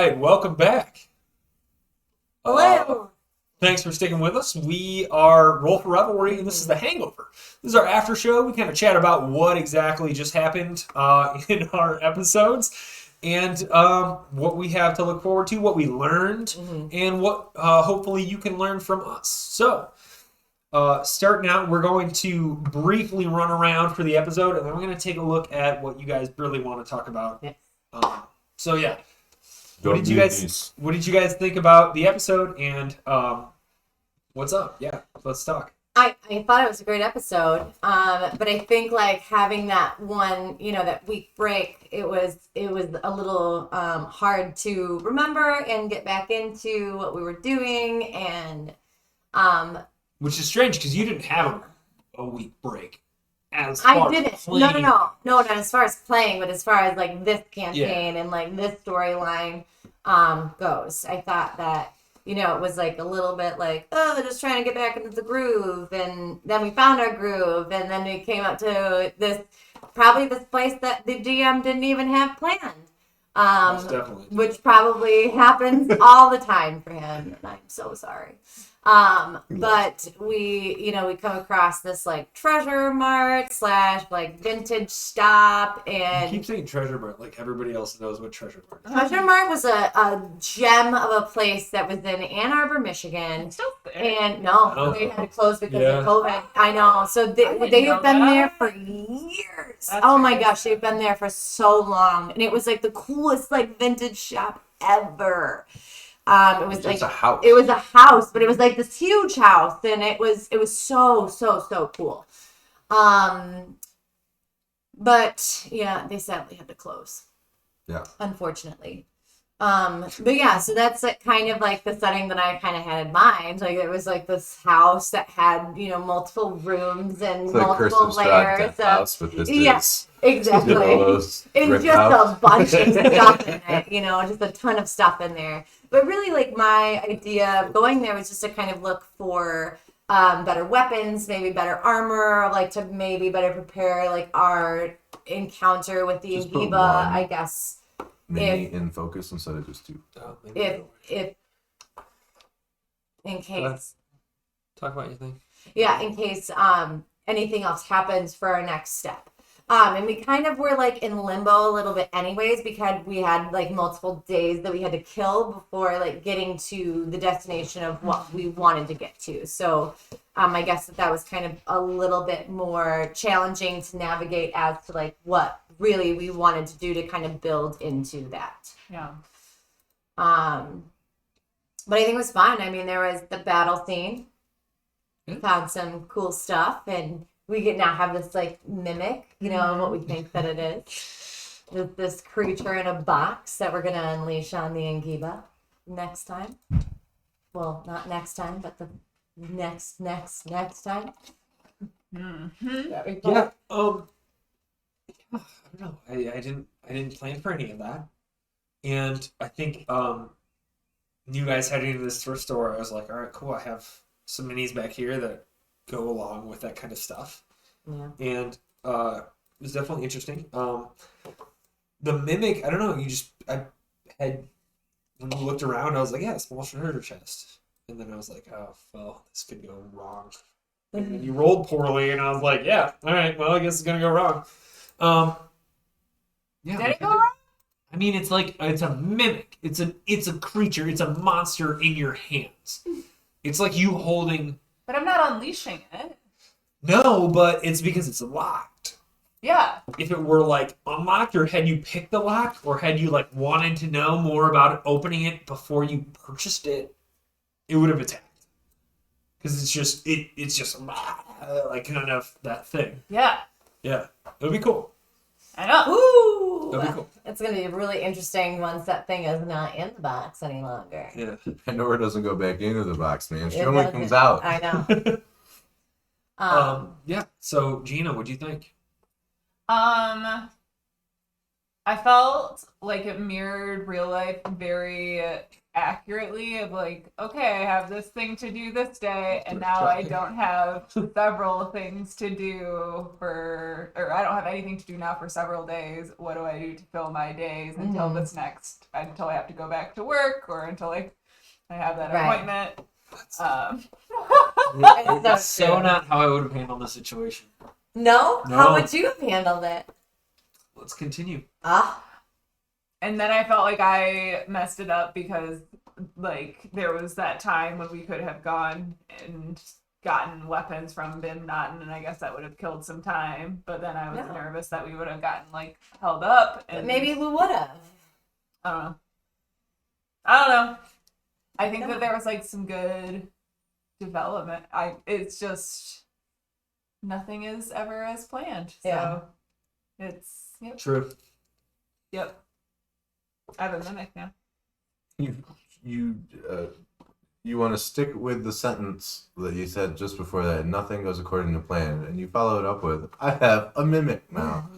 right, welcome back. Hello. Thanks for sticking with us. We are Roll for Revelry, and this is the Hangover. This is our after show. We kind of chat about what exactly just happened in our episodes, and what we have to look forward to, what we learned, and what hopefully you can learn from us. So, starting out, we're going to briefly run around for the episode, and then we're going to take a look at what you guys really want to talk about. So yeah. What did you guys think about the episode, and what's up? Yeah, let's talk. I thought it was a great episode, but I think like having that one, that week break, it was a little hard to remember and get back into what we were doing, and which is strange because you didn't have a week break. I didn't. No, not as far as playing, but as far as like this campaign and like this storyline goes. I thought that, it was like a little bit like, oh, just trying to get back into the groove, and then we found our groove, and then we came up to this place that the DM didn't even have planned. Which probably happens all the time for him, and I'm so sorry. But we come across this like treasure mart / like vintage stop, and you keep saying treasure mart like everybody else knows what treasure mart is. Treasure mart was a gem of a place that was in Ann Arbor, Michigan. It's still there. And they had to close because of COVID. I know. So they've been there for years. That's my gosh, they've been there for so long, and it was like the coolest like vintage shop ever. It was like a house. It was a house, but it was like this huge house, and it was so cool. But yeah, they sadly had to close. Yeah. Unfortunately. But yeah, so that's like kind of like the setting that I kind of had in mind. Like it was like this house that had, multiple rooms and multiple layers. House, but this is exactly. It's just house. a bunch of stuff in it, just a ton of stuff in there. But really, like my idea of going there was just to kind of look for better weapons, maybe better armor, like to maybe better prepare like our encounter with the Ingiba, I guess. Mini in focus instead of just two. If in case talk about your thing. Yeah, in case anything else happens for our next step. And we kind of were like in limbo a little bit anyways, because we had like multiple days that we had to kill before like getting to the destination of what we wanted to get to. So I guess that was kind of a little bit more challenging to navigate as to like what really we wanted to do to kind of build into that. Yeah. But I think it was fun. I mean, there was the battle scene. Found some cool stuff, and we now have this like mimic, what we think that it is. This creature in a box that we're gonna unleash on the Ingiba next time. Well, not next time, but the next time. Mm-hmm. Yeah. I don't know. I didn't plan for any of that, and I think you guys heading into this thrift store, I was like, all right, cool. I have some minis back here that go along with that kind of stuff. Yeah. And it was definitely interesting. The mimic, I don't know. When we looked around, I was like, yeah, small treasure chest, and then I was like, oh, well, this could go wrong. And then you rolled poorly, and I was like, yeah, all right, well, I guess it's gonna go wrong. Yeah. Did it go wrong? I mean, it's a mimic. It's a creature. It's a monster in your hands. It's like you holding. But I'm not unleashing it. No, but it's because it's locked. Yeah. If it were like unlocked, or had you picked the lock, or had you like wanted to know more about it, opening it before you purchased it, it would have attacked. Because it's just like kind of that thing. Yeah. Yeah, it would be cool. I know. Ooh, That'd be cool. It's gonna be really interesting once that thing is not in the box any longer. Yeah. Pandora doesn't go back into the box, man. She It only doesn't. comes out. I know. Yeah. So Gina, what'd you think? I felt like it mirrored real life very accurately of like, okay, I have this thing to do this day, and now I don't have several things to do or I don't have anything to do now for several days. What do I do to fill my days until until I have to go back to work or until I have that appointment. That's so not how I would have handled the situation. No? How would you have handled it? Let's continue. And then I felt like I messed it up because, like, there was that time when we could have gone and gotten weapons from Bin Laden, and I guess that would have killed some time. But then I was nervous that we would have gotten, like, held up. And But maybe we would have. I don't know. I think that there was, like, some good development. It's just nothing is ever as planned. So it's True. Yep. I have a mimic now. You want to stick with the sentence that you said just before that, nothing goes according to plan, and you follow it up with, I have a mimic now.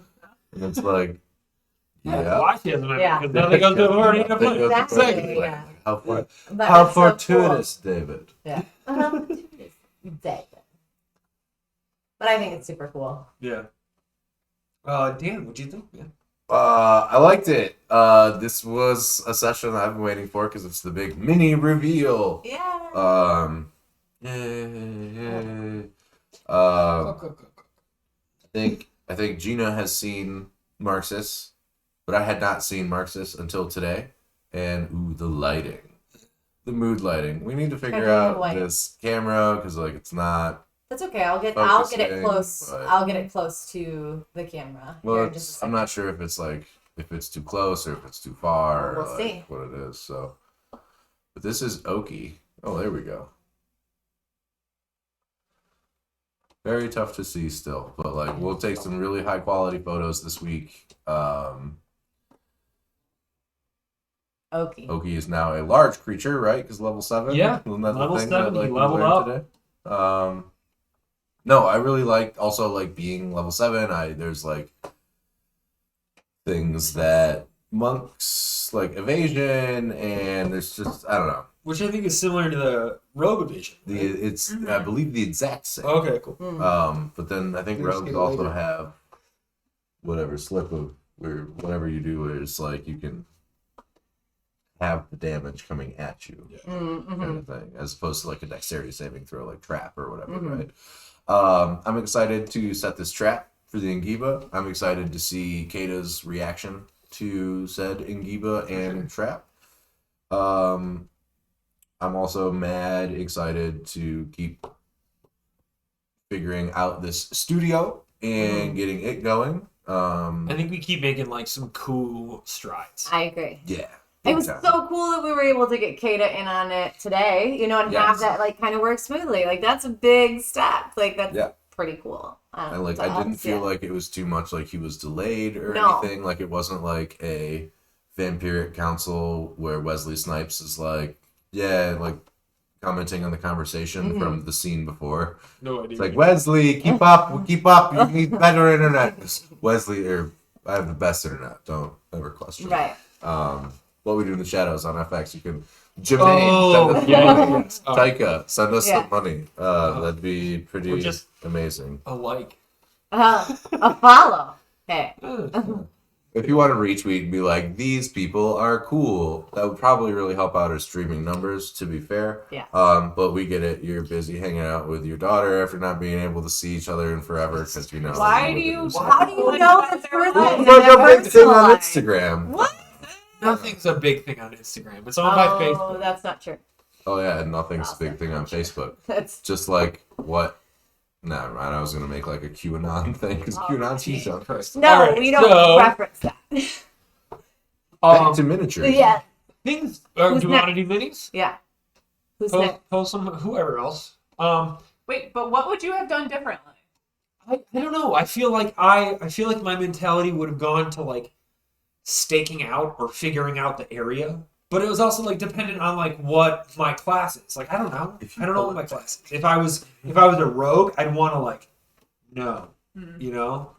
And it's like, Why she has a mimic? Yeah. Because nothing goes according to plan. Exactly. Yeah. How fortuitous, David. Yeah. Exactly. But I think it's super cool. Yeah. Dan, what'd you think, man? I liked it. This was a session I've been waiting for because it's the big mini reveal. Yeah. Yay. I think Gina has seen Marxus, but I had not seen Marxus until today. And the lighting, the mood lighting. We need to figure out this camera because like it's not. That's okay. I'll get it close. But... I'll get it close to the camera. Well, I'm not sure if it's too close or if it's too far. We'll see what it is. So, but this is Oki. Oh, there we go. Very tough to see still, but like we'll take some really high quality photos this week. Oki is now a large creature, right? Because level 7. Yeah, level 7. He leveled up today. No, I really like being level 7. There's like things that monks like evasion, and there's just I don't know. Which I think is similar to the rogue evasion. Right? I believe the exact same. Okay, cool. But then I think rogues also have whatever slip of or whatever you do where it's like you can have the damage coming at you, kind of thing, as opposed to like a dexterity saving throw, like trap or whatever, right? I'm excited to set this trap for the Ingiba. I'm excited to see Kata's reaction to said Ingiba and trap. I'm also mad excited to keep figuring out this studio and getting it going. I think we keep making like some cool strides. I agree. Yeah. It was so cool that we were able to get Kata in on it today, and have that like kind of work smoothly. Like that's a big step. Like that's pretty cool. And like I didn't feel like it was too much like he was delayed or anything. Like it wasn't like a Vampiric Council where Wesley Snipes is like, like commenting on the conversation from the scene before. No idea. It's like, Wesley, keep up, you need better internet. Wesley, I have the best internet. Don't ever question. Right. What We Do in the Shadows on FX. You can Jermaine, send us money. Taika, send us some money. That'd be pretty amazing. A like. A follow. Hey. If you want to retweet and be like, these people are cool, that would probably really help out our streaming numbers, to be fair. Yeah. But we get it. You're busy hanging out with your daughter after not being able to see each other in forever because you know. How do you know this person? It's like a big thing on Instagram. What? Nothing's a big thing on Instagram. It's on my Facebook. Oh, that's not true. Oh yeah, nothing's a big thing on Facebook. That's just like what? Never mind. I was gonna make like a QAnon thing because QAnon's huge on Facebook. No, we don't reference that. Back to miniatures. Yeah. Things. Do you want to do minis? Yeah. Who's next? Post some. Whoever else. Wait, but what would you have done differently? I don't know. I feel like my mentality would have gone to like staking out or figuring out the area, but it was also like dependent on like what my class is. Like I don't know. I don't know what my class is. If I was a rogue, I'd want to like know, you know.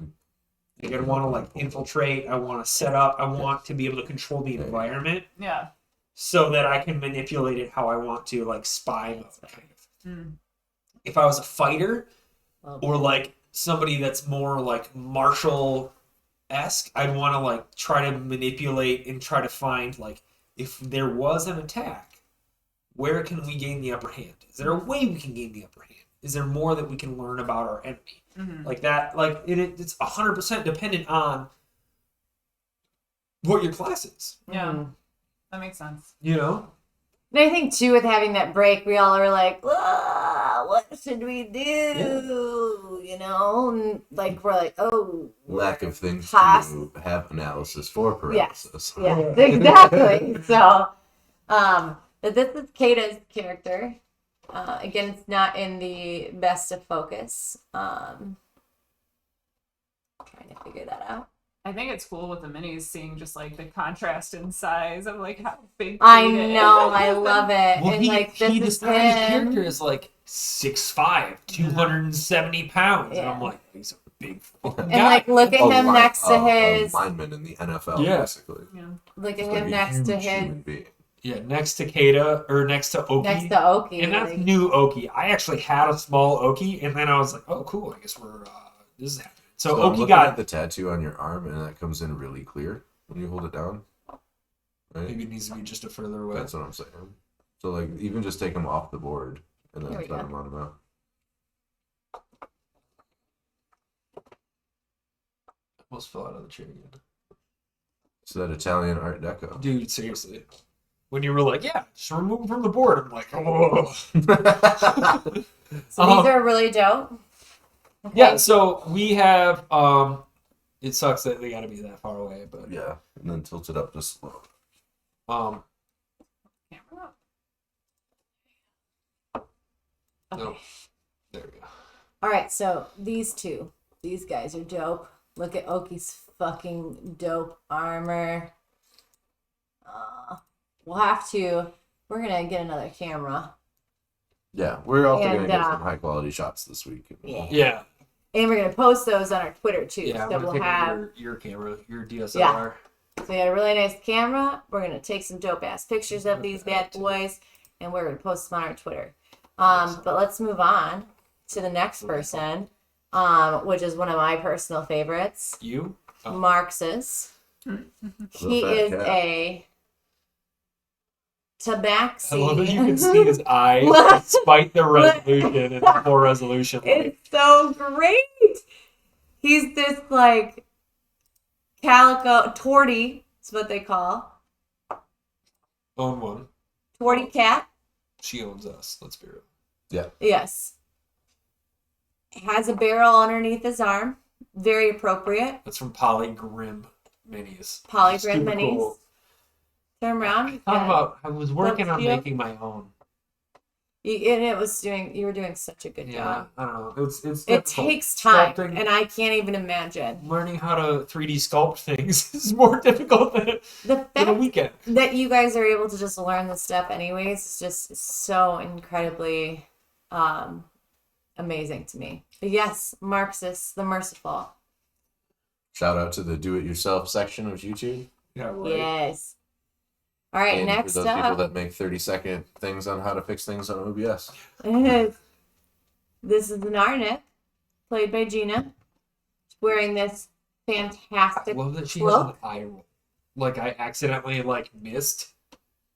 Like, I want to like infiltrate. I want to set up. I want to be able to control the environment Yeah. so that I can manipulate it how I want to, like spy mode kind of. Mm. If I was a fighter or like somebody that's more like martial-esque, I'd want to like try to manipulate and try to find like if there was an attack, where can we gain the upper hand? Is there a way we can gain the upper hand? Is there more that we can learn about our enemy? Mm-hmm. Like that, like it's 100% dependent on what your class is. Yeah. That makes sense. You know? And I think too, with having that break, we all are like, what should we do? Yeah. You know, and like we're like, oh, lack of things to have analysis for paralysis. Yeah, exactly. So, but this is Kata's character. Again, it's not in the best of focus. Trying to figure that out. I think it's cool with the minis seeing just like the contrast in size of like how big. I know, I love it. Well, and like he this is described his him. character as like 6'5", 270 pounds, and I'm Yeah. like, he's a big fucking And guy. like look at him next to his. lineman in the NFL, Yeah. basically. Yeah. Look at He's like him a next to huge his. human being. Yeah, next to Kata or next to Oki. Next to Oki. And that's like- new Oki. I actually had a small Oki, and then I was like, oh, cool. I guess we're this is happening. So I'm Oki looking got at the tattoo on your arm, and that comes in really clear when you hold it down. Right? maybe it needs to be just a further away. That's what I'm saying. So like, even just take them off the board and then There we put go. them on the mount. Almost fell out of the chair again. It's that Italian Art Deco. Dude, seriously. When you were like, yeah, just remove them from the board, I'm like, oh. So these are really dope. Okay. Yeah, so we have it sucks that they gotta be that far away, but Yeah, and then tilt it up just slow. um Camera. no. There we go. All right, so these guys are dope. Look at Oki's fucking dope armor. We're gonna get another camera. Yeah, we're also And, gonna get some high quality shots this week. Yeah. Yeah. And we're gonna post those on our Twitter too. Yeah, I'm so gonna we'll take have. your camera, your DSLR. Yeah. So we got a really nice camera. We're gonna take some dope ass pictures of these bad boys, and we're gonna post them on our Twitter. But let's move on to the next person, which is one of my personal favorites, You? Oh. Marxus. He fat is cat. a I tabaxi. love that you can see his eyes despite the resolution and the poor resolution. Like, It's so great. He's this like calico torty is what they call own one. torty cat. She owns us. Let's be real. Yes. Has a barrel underneath his arm. Very appropriate. That's from Polly Grimm minis. Polygrim Super minis. cool. Turn around. I was working on Shield. making my own. You were doing such a good Yeah, job. I don't know. It's It difficult. takes time, Sculpting- and I can't even imagine. learning how to 3D sculpt things is more difficult than The a fact weekend. that you guys are able to just learn this stuff anyways is just so incredibly amazing to me. But yes, Marxus, the merciful. Shout out to the do-it-yourself section of YouTube. Yeah, right. Yes. All right, And next for those people up. that make 30-second things on how to fix things on OBS. This is Narnik, played by Gina, wearing this I fantastic love that she has cloak. an eye roll. Like I accidentally missed,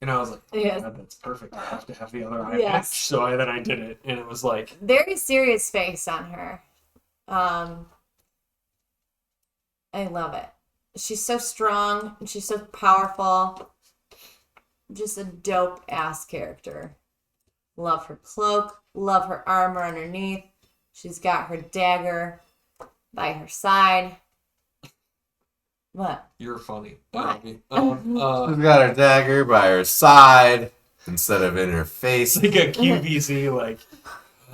and I was like, oh, Yes. God, that's perfect. I have to have the other eye Yes. match. So then I did it, and it was like, Very serious face on her. I love it. She's so strong and she's so powerful. Just a dope ass character. Love her cloak. Love her armor underneath. She's got her dagger by her side. What? you're funny. Why? She's got her dagger by her side instead of in her face. Like a QVC,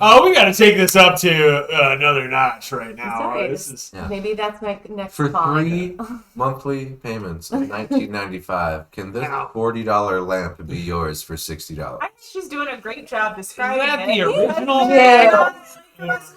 oh, we got to take this up to another notch right now. Sorry, This is Yeah. Maybe that's my next For call. 3 monthly payments of $19.95, can this Ow. $40 lamp be yours for $60? I think she's doing a great job is describing that it. the original? Yeah.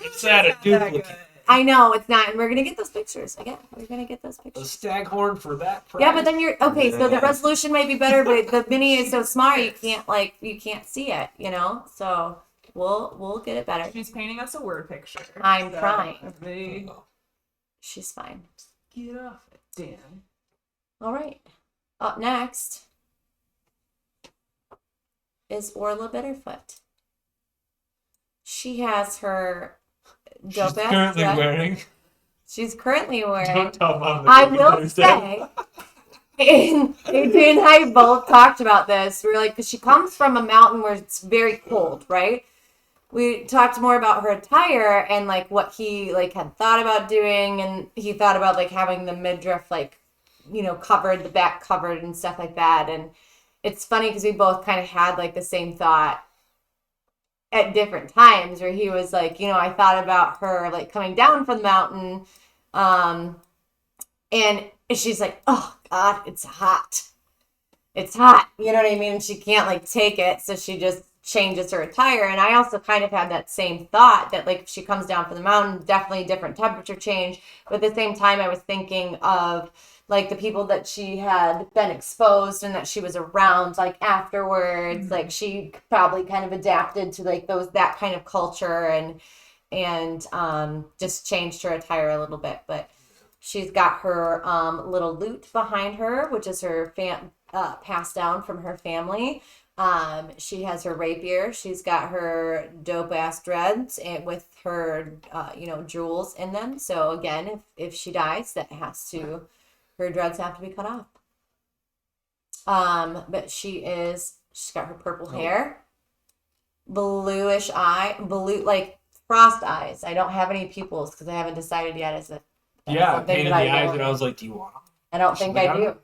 It's at a duplicate. I know it's not, and we're gonna get those pictures again. We're gonna get those A pictures. staghorn for that price. Yeah, but then you're okay. So the resolution might be better, but the mini is so small you can't see it. You know, so we'll get it better. She's painting us a word picture. I'm trying. Everybody, She's fine. get off it, Dan. All right. Up next is Orla Bitterfoot. She has her She's currently wearing. She's currently wearing. Don't tell Mom. I will say, and Adrian and I both talked about this. We were like, because she comes from a mountain where it's very cold, right? We talked more about her attire and like what he like had thought about doing, and he thought about like having the midriff like, covered, the back covered and stuff like that. And it's funny because we both kind of had like the same thought at different times, where he was like, I thought about her like coming down from the mountain, and she's like, oh God, it's hot. It's hot. You know what I mean? She can't like take it. So she just changes her attire. And I also kind of had that same thought that like if she comes down from the mountain, definitely different temperature change. But at the same time, I was thinking of like the people that she had been exposed and that she was around like afterwards. Like she probably kind of adapted to like that kind of culture and just changed her attire a little bit. But she's got her little lute behind her, which is her passed down from her family. She has her rapier. She's got her dope ass dreads and with her jewels in them. So again, if she dies, her dreads have to be cut off. But she's got her purple hair, bluish blue like frost eyes. I don't have any pupils because I haven't decided yet. I painted the eyes and I was like, do you want them? I don't think I do.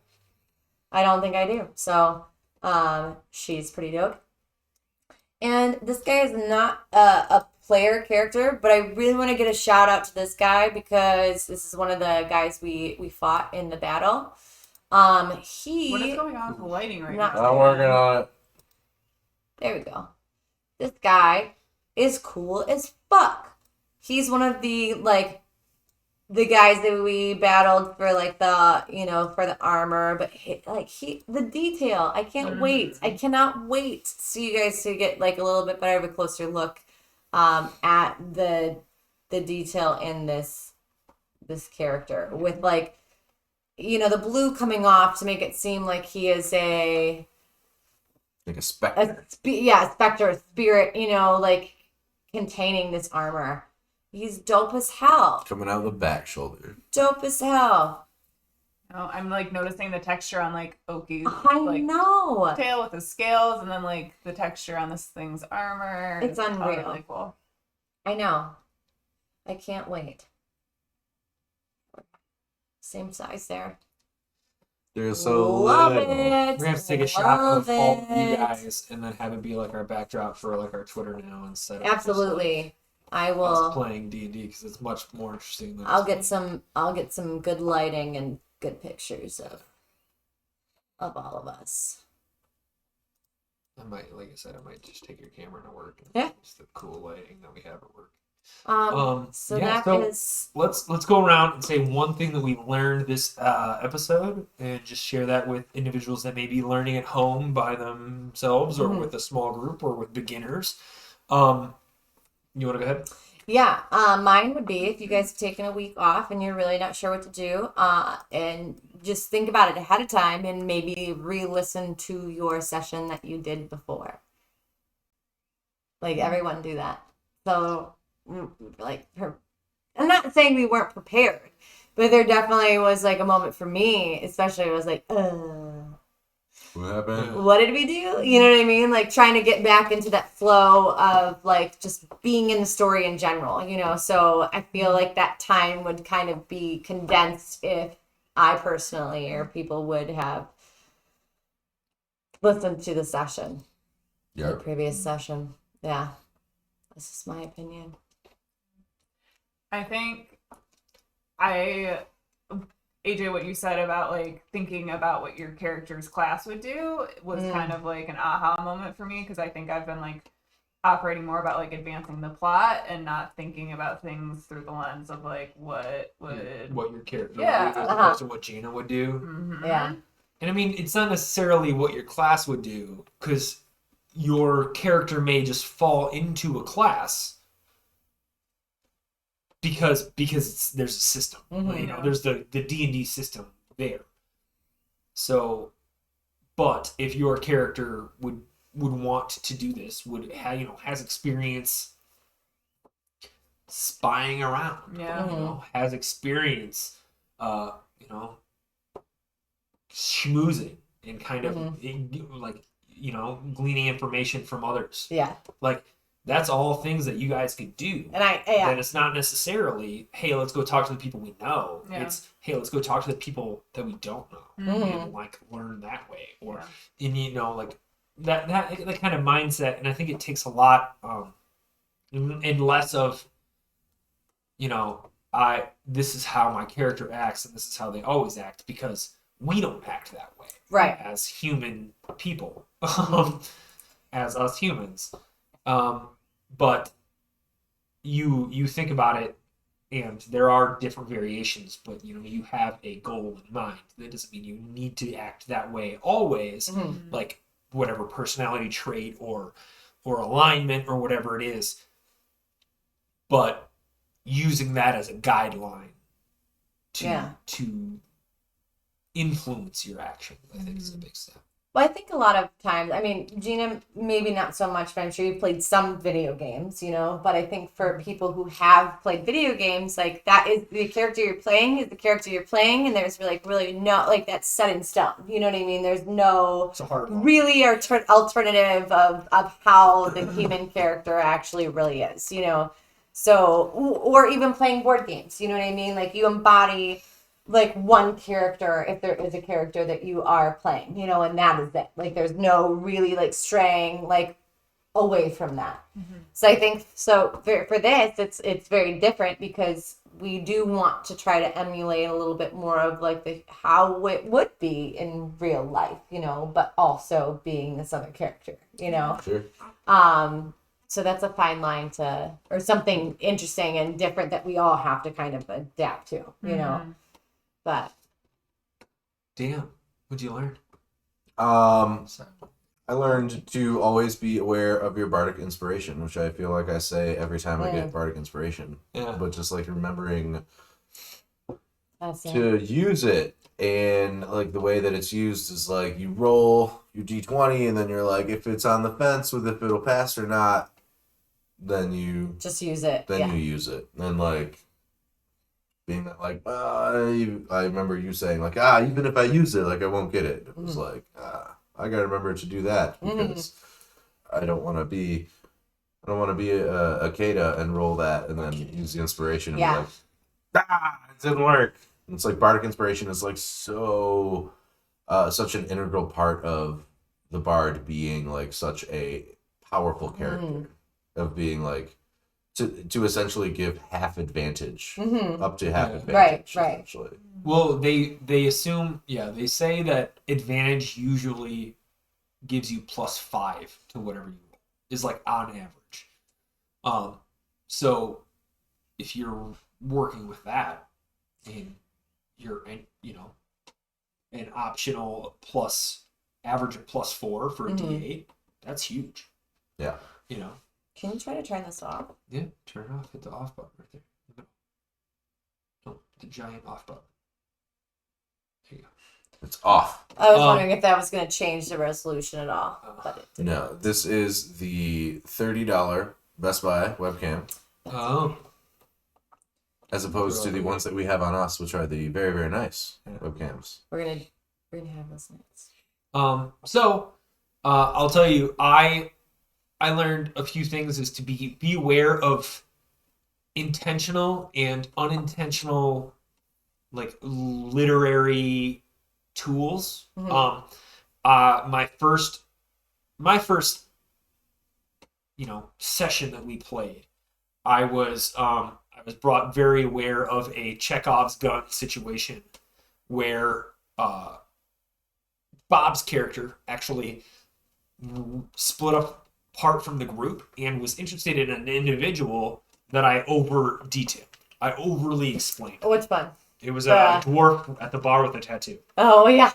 I don't think I do. So, she's pretty dope. And this guy is not a player character, but I really want to get a shout out to this guy because this is one of the guys we fought in the battle. What is going on with the lighting right now? I'm working on it. There we go. This guy is cool as fuck. He's one of the the guys that we battled for for the armor, but the detail, I can't wait. I cannot wait to see you guys to get like a little bit better of a closer look at the detail in this character with the blue coming off to make it seem like he is a specter. A specter, a spirit, containing this armor. He's dope as hell. Coming out of the back shoulder. Dope as hell. Oh, I'm noticing the texture on Oki's I know. tail with the scales, and then the texture on this thing's armor. It's unreal. Really cool. I know. I can't wait. Same size there. They're so love little. it. We're gonna have to take a shot of all of you it. guys and then have it be like our backdrop for our Twitter now instead of Absolutely. I us will. playing D&D because it's much more interesting than I'll get some good lighting and good pictures of all of us. I might, like I said, I might just take your camera to work and Yeah. use the cool lighting that we have at work. So let's go around and say one thing that we've learned this episode and just share that with individuals that may be learning at home by themselves or with a small group or with beginners. You want to go ahead? Yeah, mine would be if you guys have taken a week off and you're really not sure what to do, and just think about it ahead of time and maybe re-listen to your session that you did before. Everyone do that. So, I'm not saying we weren't prepared, but there definitely was a moment for me, especially I was What happened? what did we do? You know what I mean? Trying to get back into that flow of just being in the story in general, so I feel like that time would kind of be condensed if I personally or people would have listened to the session. Yeah. The previous session. Yeah. This is my opinion. I think AJ, what you said about thinking about what your character's class would do was kind of an aha moment for me, because I think I've been operating more about like advancing the plot and not thinking about things through the lens of like what would what your character Yeah. would do as opposed to what Gina would do. Mhm. Yeah. And I mean, it's not necessarily what your class would do, because your character may just fall into a class because there's a system. Mhm. You know, there's the D&D system there. So, but if your character would want to do this, would have, has experience spying around, Yeah. has experience, you know, schmoozing and kind of like, gleaning information from others. Yeah. Like, that's all things that you guys could do. And Then it's not necessarily, hey, let's go talk to the people we know. Yeah. It's, hey, let's go talk to the people that we don't know and like learn that way. Or, and like that kind of mindset. And I think it takes a lot, and less of, this is how my character acts and this is how they always act, because we don't act that way. Right. As human people. As us humans. But you think about it, and there are different variations, but you have a goal in mind. That doesn't mean you need to act that way always, like whatever personality trait or alignment or whatever it is. But using that as a guideline to influence your action, I think is a big step. Well, I think a lot of times, I mean, Gina, maybe not so much, but I'm sure you've played some video games, but I think for people who have played video games, like, that is the character you're playing is the character you're playing, and there's really no, like, that's set in stone. You know what I mean? There's no really alternative of how the human character actually really is, So, or even playing board games, you know what I mean? Like, you embody like one character if there is a character that you are playing, and that is it. Like, there's no really like straying like away from that. So I think for this it's very different, because we do want to try to emulate a little bit more of like how it would be in real life, but also being this other character, Sure. So that's a fine line or something interesting and different that we all have to kind of adapt to, But damn, what'd you learn? I learned to always be aware of your bardic inspiration, which I feel like I say every time I get bardic inspiration. Yeah. But just like remembering that's to use it, and like the way that it's used is like you roll your d20, and then you're like, if it's on the fence with if it'll pass or not, then you just use it. Then you use it, and like. Being like, I remember you saying like, even if I use it, like I won't get it. It was like, I gotta remember to do that, because I don't want to be a Kata and roll that and then use the inspiration and be like, it didn't work. And it's like bardic inspiration is like so such an integral part of the bard being like such a powerful character, of being like. To essentially give half advantage, up to half advantage. Right. Essentially. Well, they assume, they say that advantage usually gives you +5 to whatever you roll, is like on average. So if you're working with that, and you're an optional plus average of +4 for a D8, that's huge. Yeah. Can you try to turn this off? Yeah, turn it off. Hit the off button right there. No, the giant off button. There you go. It's off. I was wondering if that was going to change the resolution at all, but it didn't. No, this is the $30 Best Buy webcam. Oh. As opposed to the ones that we have on us, which are the very, very nice webcams. We're gonna have this next. So, I'll tell you, I learned a few things, is to be aware of intentional and unintentional, like, literary tools. My first session that we played, I was brought very aware of a Chekhov's gun situation where Bob's character actually split up apart from the group and was interested in an individual that I over detailed. I overly explained. Which one? It was a dwarf at the bar with a tattoo. Oh, yeah.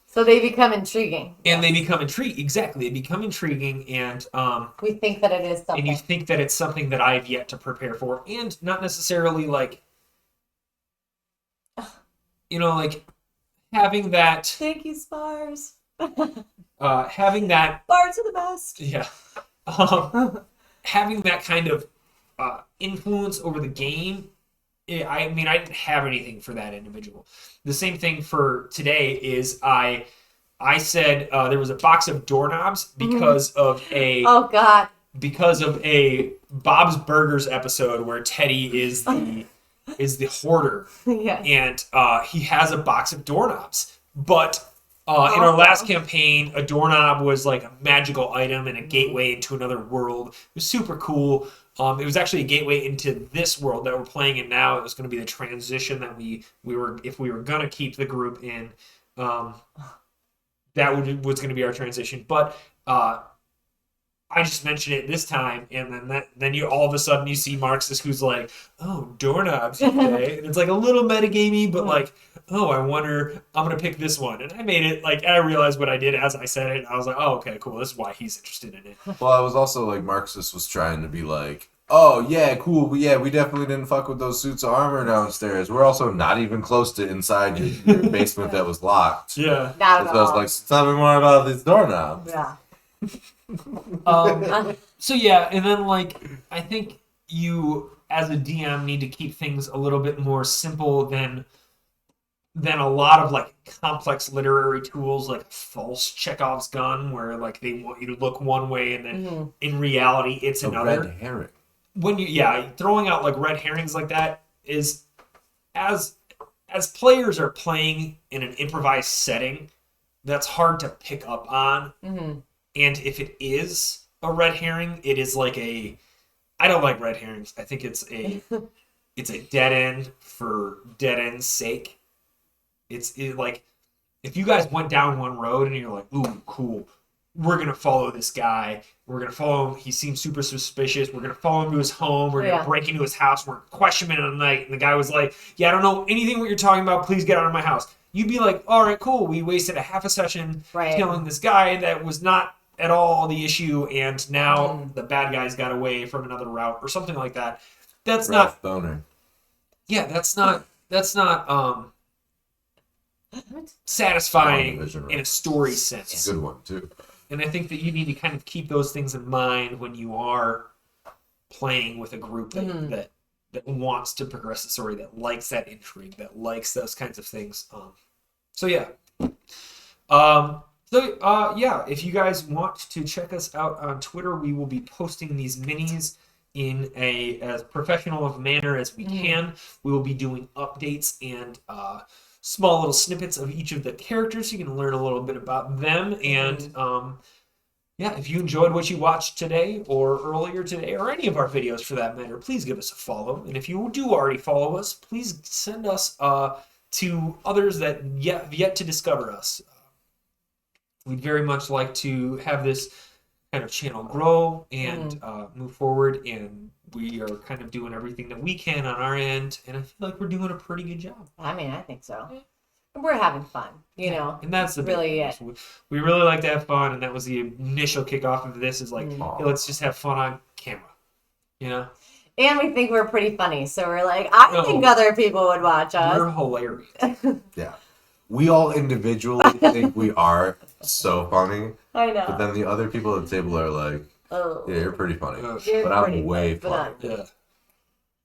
So they become intriguing. And they become intriguing. Exactly. They become intriguing, and we think that it is something. And you think that it's something that I've yet to prepare for, and not necessarily like, like having that. Thank you, Spars. Having that. Spars are the best. Yeah. Having that kind of influence over the game. I didn't have anything for that individual. The same thing for today is I said there was a box of doorknobs because of a Bob's Burgers episode where Teddy is the hoarder. Yes. And he has a box of doorknobs. But in our last campaign, a doorknob was like a magical item and a gateway into another world. It was super cool. It was actually a gateway into this world that we're playing in now. It was going to be the transition that we were, if we were going to keep the group in, that was going to be our transition. But I just mentioned it this time, and then you all of a sudden you see Marxist who's like, "Oh, doorknobs, okay," and it's like a little metagamey, but like, "Oh, I wonder, I'm gonna pick this one," and I made it like, and I realized what I did as I said it, and I was like, "Oh, okay, cool, this is why he's interested in it." Well, I was also like, Marxist was trying to be like, "Oh yeah, cool, we definitely didn't fuck with those suits of armor downstairs. We're also not even close to inside your basement that was locked." Yeah. Not at all. So I was like, "Tell me more about these doorknobs." Yeah. So yeah, and then like I think you as a DM need to keep things a little bit more simple than a lot of like complex literary tools like false Chekhov's gun where like they want you to look one way and then in reality it's another. Red herring. When throwing out like red herrings like that is as players are playing in an improvised setting, that's hard to pick up on. And if it is a red herring, it is like I don't like red herrings. I think it's a dead end for dead end's sake. It's like if you guys went down one road and you're like, "Ooh, cool. We're going to follow this guy. We're going to follow him. He seems super suspicious. We're going to follow him to his home. We're going to break into his house. We're going to question him in the night." And the guy was like, "Yeah, I don't know anything what you're talking about. Please get out of my house." You'd be like, "All right, cool. We wasted a half a session killing this guy that was not at all the issue, and now the bad guys got away from another route," or something like that. That's Ralph not Boner. Yeah, that's not satisfying in a story sense. It's a good one too. And I think that you need to kind of keep those things in mind when you are playing with a group that wants to progress the story, that likes that intrigue, that likes those kinds of things. If you guys want to check us out on Twitter, we will be posting these minis in as professional of a manner as we can. We will be doing updates and small little snippets of each of the characters so you can learn a little bit about them. And if you enjoyed what you watched today or earlier today or any of our videos for that matter, please give us a follow. And if you do already follow us, please send us to others that have yet to discover us. We'd very much like to have this kind of channel grow and move forward, and we are kind of doing everything that we can on our end, and I feel like we're doing a pretty good job. I mean, I think so. We're having fun, you know. And that's the really it. We really like to have fun, and that was the initial kickoff of this. Is like, hey, let's just have fun on camera, you know. And we think we're pretty funny, so we're like, I think other people would watch us. We're hilarious. Yeah, we all individually think we are so funny. I know. But then the other people at the table are like, "Oh, yeah, you're pretty funny," but I'm way funny. Yeah.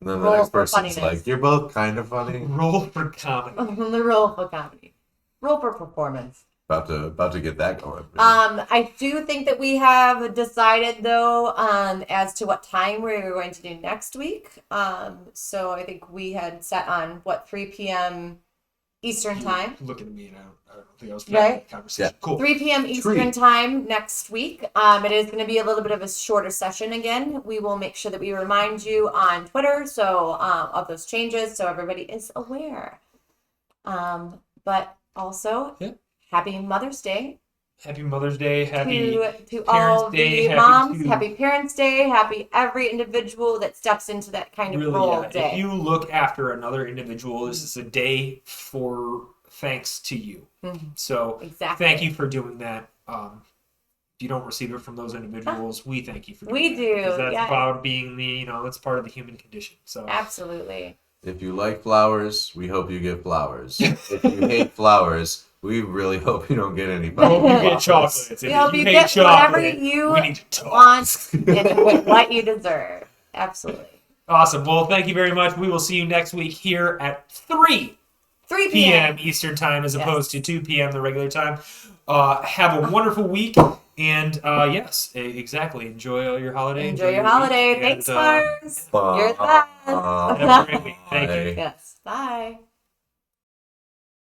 And then the next person's like, "You're both kind of funny." Roll for comedy. The roll for comedy. Roll for performance. About to get that going. I do think that we have decided though, as to what time we were going to do next week. So I think we had set on 3 p.m. Eastern time. Looking at me and I don't think I was right. Conversation. Yeah. Cool. 3 p.m. Eastern time next week. It is going to be a little bit of a shorter session again. We will make sure that we remind you on Twitter of those changes so everybody is aware. But also, Happy Mother's Day Happy Mother's Day. Happy to Parents' all Day. the moms. to- Happy Parents' Day. Happy every individual that steps into that kind of Really, role yeah. day. If you look after another individual, this is a day for thanks to you. So Exactly. thank you for doing that. If you don't receive it from those individuals, we thank you for doing We that. do, Because that's yeah. about being that's part of the human condition. So Absolutely. If you like flowers, we hope you get flowers. If you hate flowers, we really hope you don't get any I hope you get flowers. chocolates. If We hope you you hate get whatever chocolate, you we need to talk. want and what you deserve. Absolutely. Awesome. Well, thank you very much. We will see you next week here at 3 3 p.m. p.m. Eastern Time as Yes. opposed to 2 p.m. the regular time. Have a wonderful week. And yes, exactly. Enjoy all your holiday. Enjoy your week, holiday. and, Thanks, Mars. Bye. You're the best. Have a great week. Thank you. Bye. Yes. Bye.